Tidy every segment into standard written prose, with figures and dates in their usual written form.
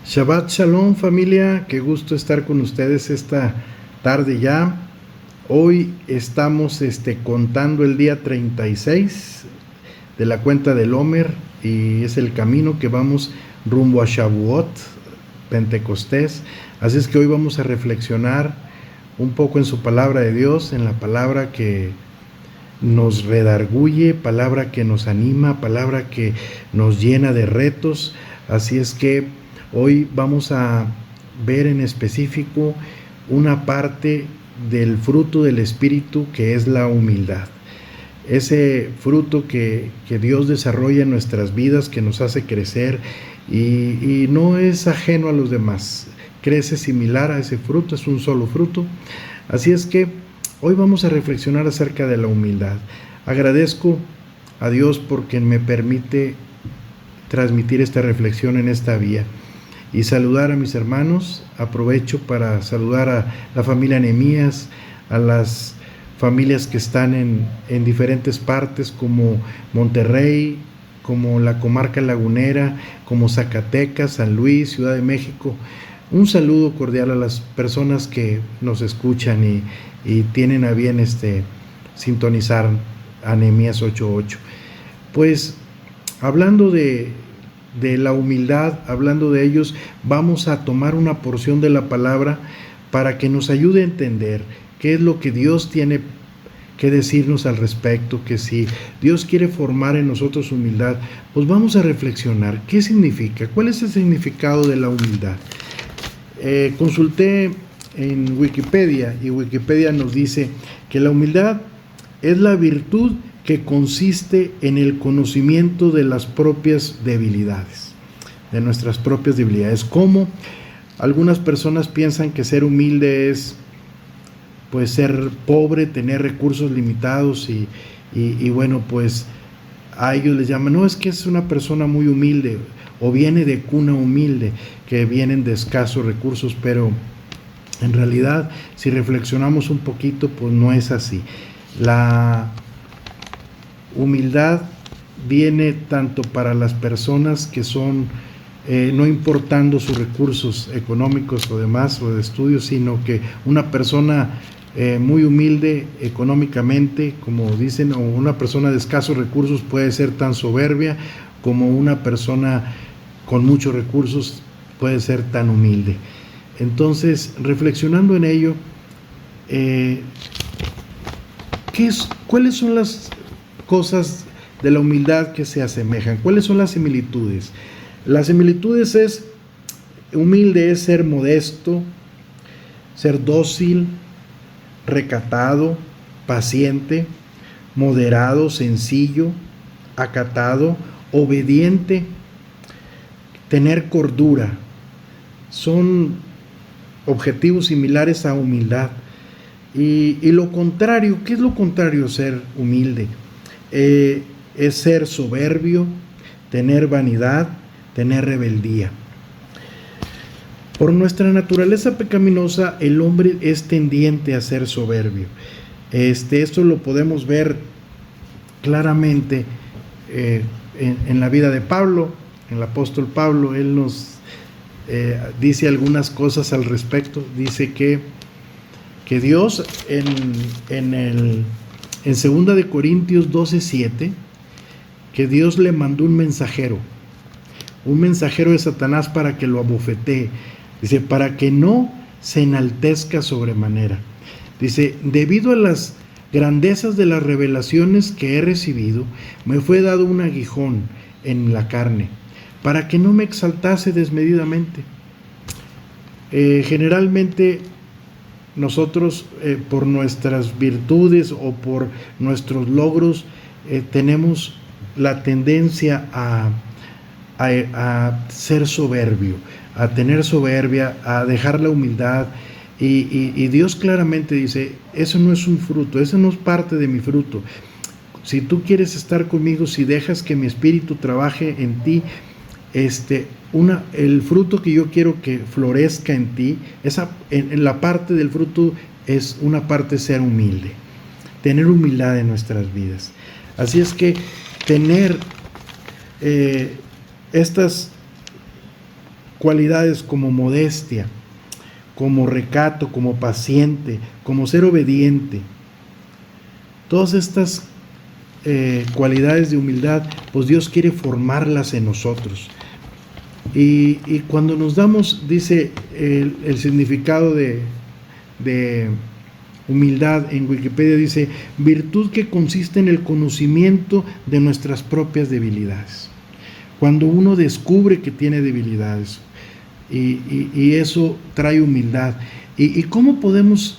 Shabbat Shalom, familia, qué gusto estar con ustedes esta tarde ya. Hoy estamos contando el día 36 de la cuenta del Omer y es el camino que vamos rumbo a Shavuot, Pentecostés. Así es que hoy vamos a reflexionar un poco en su palabra de Dios, en la palabra que nos redarguye, palabra que nos anima, palabra que nos llena de retos. Así es que hoy vamos a ver en específico una parte del fruto del Espíritu que es la humildad. Ese fruto que Dios desarrolla en nuestras vidas, que nos hace crecer y no es ajeno a los demás. Crece similar a ese fruto, es un solo fruto. Así es que hoy vamos a reflexionar acerca de la humildad. Agradezco a Dios porque me permite transmitir esta reflexión en esta vía y saludar a mis hermanos. Aprovecho para saludar a la familia Nehemías, a las familias que están en diferentes partes como Monterrey, como la comarca lagunera, como Zacatecas, San Luis, Ciudad de México. Un saludo cordial a las personas que nos escuchan y tienen a bien sintonizar a Nehemías 8:8. Pues hablando de la humildad, hablando de ellos, vamos a tomar una porción de la palabra para que nos ayude a entender qué es lo que Dios tiene que decirnos al respecto, que si Dios quiere formar en nosotros humildad, pues vamos a reflexionar qué significa, cuál es el significado de la humildad. Consulté en Wikipedia y Wikipedia nos dice que la humildad es la virtud que consiste en el conocimiento de las propias debilidades, de nuestras propias debilidades. Como algunas personas piensan que ser humilde es pues ser pobre, tener recursos limitados y bueno, pues a ellos les llaman, no, es que es una persona muy humilde o viene de cuna humilde, que vienen de escasos recursos, pero en realidad si reflexionamos un poquito, pues no es así. La humildad viene tanto para las personas que son, no importando sus recursos económicos o demás o de estudios, sino que una persona muy humilde económicamente, como dicen, o una persona de escasos recursos puede ser tan soberbia como una persona con muchos recursos puede ser tan humilde. Entonces, reflexionando en ello, ¿cuáles son las cosas de la humildad que se asemejan? ¿Cuáles son las similitudes? Las similitudes es, humilde es ser modesto, ser dócil, recatado, paciente, moderado, sencillo, acatado, obediente, tener cordura. Son objetivos similares a humildad. Y lo contrario, ¿qué es lo contrario a ser humilde? Es ser soberbio, tener vanidad, tener rebeldía. Por nuestra naturaleza pecaminosa, el hombre es tendiente a ser soberbio. Esto lo podemos ver claramente en la vida de Pablo, en el apóstol Pablo. Él nos dice algunas cosas al respecto. Dice que Dios en 2 de Corintios 12:7, que Dios le mandó un mensajero de Satanás para que lo abofetee. Dice, para que no se enaltezca sobremanera. Dice, debido a las grandezas de las revelaciones que he recibido, me fue dado un aguijón en la carne, para que no me exaltase desmedidamente. Generalmente nosotros por nuestras virtudes o por nuestros logros tenemos la tendencia a ser soberbio, a tener soberbia, a dejar la humildad y Dios claramente dice, eso no es un fruto, eso no es parte de mi fruto. Si tú quieres estar conmigo, si dejas que mi espíritu trabaje en ti, el fruto que yo quiero que florezca en ti, en la parte del fruto es una parte ser humilde, tener humildad en nuestras vidas. Así es que tener estas cualidades como modestia, como recato, como paciente, como ser obediente. Todas estas cualidades de humildad, pues Dios quiere formarlas en nosotros. Y cuando nos damos, dice el significado de humildad en Wikipedia, dice: virtud que consiste en el conocimiento de nuestras propias debilidades. Cuando uno descubre que tiene debilidades, y eso trae humildad. ¿Y cómo podemos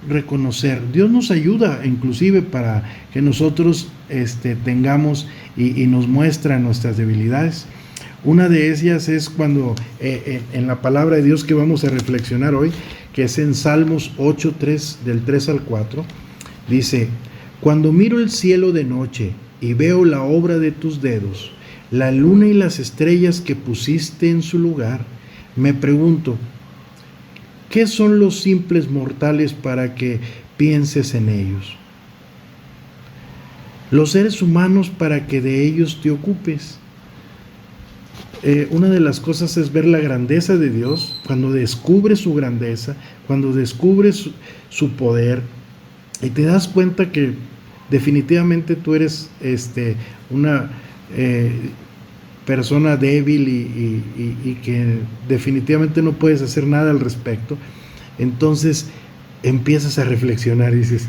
reconocer? Dios nos ayuda inclusive para que nosotros tengamos y nos muestra nuestras debilidades. Una de ellas es cuando en la palabra de Dios que vamos a reflexionar hoy, que es en Salmos 8:3, del 3 al 4, dice: cuando miro el cielo de noche y veo la obra de tus dedos, la luna y las estrellas que pusiste en su lugar, me pregunto, ¿qué son los simples mortales para que pienses en ellos? Los seres humanos para que de ellos te ocupes. Una de las cosas es ver la grandeza de Dios. Cuando descubres su grandeza, cuando descubres su poder, y te das cuenta que definitivamente tú eres una persona débil y que definitivamente no puedes hacer nada al respecto, entonces empiezas a reflexionar y dices: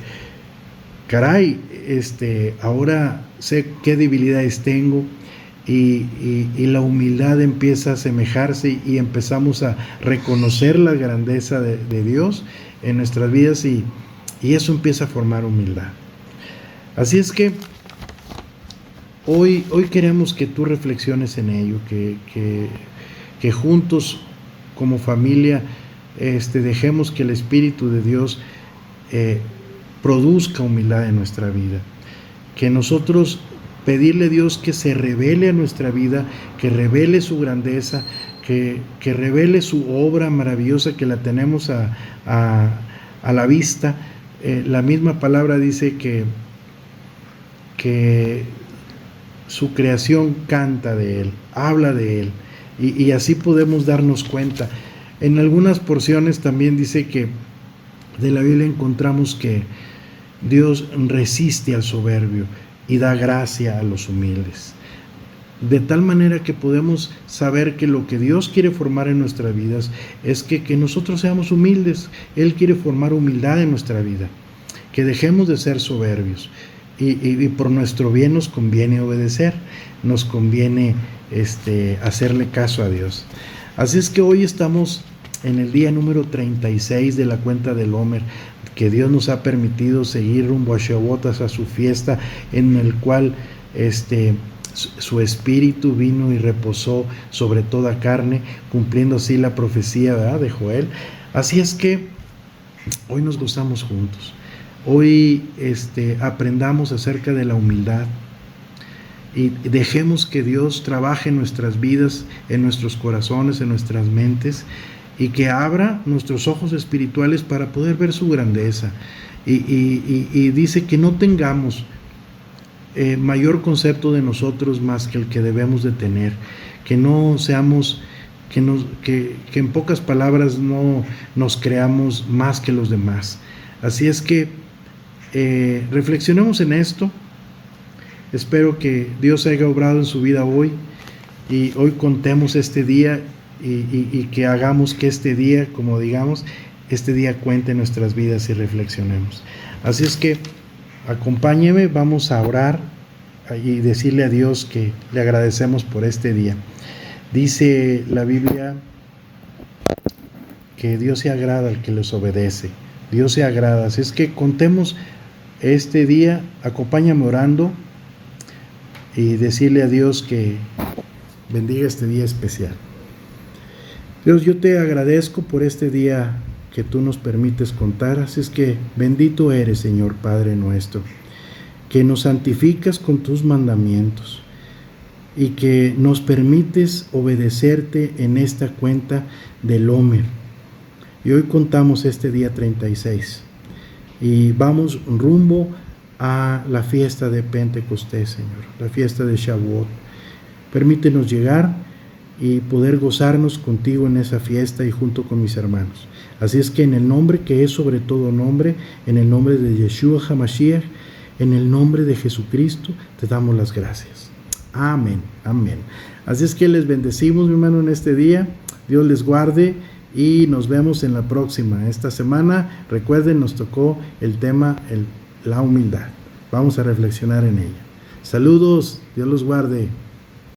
caray, ahora sé qué debilidades tengo. Y la humildad empieza a asemejarse y empezamos a reconocer la grandeza de Dios en nuestras vidas, y eso empieza a formar humildad. Así es que hoy queremos que tú reflexiones en ello, que juntos como familia dejemos que el Espíritu de Dios produzca humildad en nuestra vida, que nosotros pedirle a Dios que se revele a nuestra vida, que revele su grandeza, que revele su obra maravillosa que la tenemos a la vista. La misma palabra dice que su creación canta de Él, habla de Él, y así podemos darnos cuenta. En algunas porciones también dice que de la Biblia encontramos que Dios resiste al soberbio y da gracia a los humildes. De tal manera que podemos saber que lo que Dios quiere formar en nuestras vidas es que nosotros seamos humildes. Él quiere formar humildad en nuestra vida, que dejemos de ser soberbios, y por nuestro bien nos conviene obedecer, nos conviene hacerle caso a Dios. Así es que hoy estamos en el día número 36 de la cuenta del Omer, que Dios nos ha permitido seguir rumbo a Shavuot, a su fiesta, en el cual su espíritu vino y reposó sobre toda carne, cumpliendo así la profecía, ¿verdad?, de Joel. Así es que hoy nos gozamos juntos. Hoy aprendamos acerca de la humildad y dejemos que Dios trabaje en nuestras vidas, en nuestros corazones, en nuestras mentes, y que abra nuestros ojos espirituales para poder ver su grandeza. Y dice que no tengamos mayor concepto de nosotros más que el que debemos de tener, que no seamos, que en pocas palabras no nos creamos más que los demás. Así es que reflexionemos en esto. Espero que Dios haya obrado en su vida hoy, y hoy contemos este día, y que hagamos que este día, como digamos, este día cuente en nuestras vidas y reflexionemos. Así es que acompáñeme, vamos a orar y decirle a Dios que le agradecemos por este día. Dice la Biblia que Dios se agrada al que les obedece. Dios se agrada. Así es que contemos este día, acompáñame orando y decirle a Dios que bendiga este día especial. Dios, yo te agradezco por este día que tú nos permites contar. Así es que bendito eres, Señor Padre nuestro, que nos santificas con tus mandamientos y que nos permites obedecerte en esta cuenta del Omer. Y hoy contamos este día 36 y vamos rumbo a la fiesta de Pentecostés, Señor, la fiesta de Shavuot. Permítenos llegar y poder gozarnos contigo en esa fiesta y junto con mis hermanos. Así es que en el nombre que es sobre todo nombre, en el nombre de Yeshua HaMashiach, en el nombre de Jesucristo, te damos las gracias. Amén, amén. Así es que les bendecimos, mi hermano, en este día. Dios les guarde y nos vemos en la próxima. Esta semana, recuerden, nos tocó el tema, la humildad. Vamos a reflexionar en ella. Saludos, Dios los guarde.